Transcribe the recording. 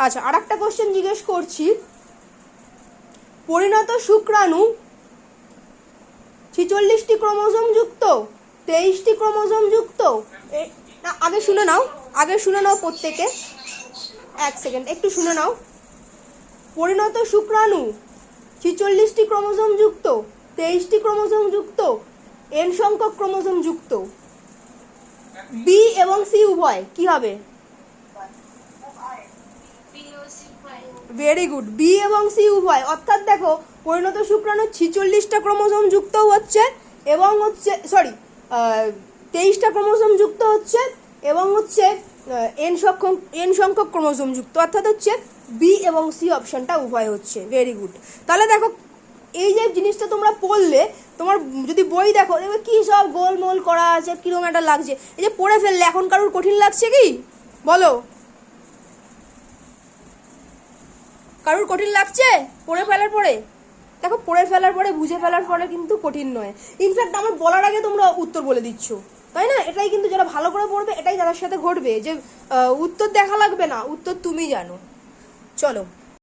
আচ্ছা, আর একটা কোশ্চেন জিজ্ঞেস করছি, পরিণত শুক্রাণু 46টি ক্রোমোজোম যুক্ত, 23টি ক্রোমোজোম যুক্ত, না আগে শুনে নাও প্রত্যেকে, এক সেকেন্ড একটু শুনে নাও। পরিণত শুক্রাণু 46টি ক্রোমোজোম যুক্ত, 23টি ক্রোমোজোম যুক্ত, এন সংখ্যক ক্রোমোজোম যুক্ত, বি এবং সি উভয়, কি হবে? ভেরি গুড, বি এবং সি উভয়। অর্থাৎ দেখো, পরিণত শুক্রাণু 46টা ক্রোমোজোম যুক্ত হচ্ছে এবং হচ্ছে 23টা ক্রোমোজোম যুক্ত হচ্ছে এবং হচ্ছে এন সংখ্যক ক্রোমোজোম যুক্ত, অর্থাৎ হচ্ছে বি এবং সি অপশনটা উভয় হচ্ছে। Very good. তাহলে দেখো, এই যে জিনিসটা তোমরা পড়লে, তোমার যদি বই দেখো দেখবে কি সব গোলমোল করা আছে, কিরকম একটা লাগছে। এই যে পড়ে ফেললে এখন কারোর কঠিন লাগছে কি বলো? কারোর কঠিন লাগছে পড়ে ফেলার পরে? দেখো, পড়ে ফেলার পরে, বুঝে ফেলার পরে কিন্তু কঠিন নয়। ইনফ্যাক্ট আমার বলার আগে তোমরা উত্তর বলে দিচ্ছ, তাই না? এটাই কিন্তু যারা ভালো করে পড়বে, এটাই তাদের সাথে ঘটবে, যে উত্তর দেখা লাগবে না, উত্তর তুমি জানো। চলো।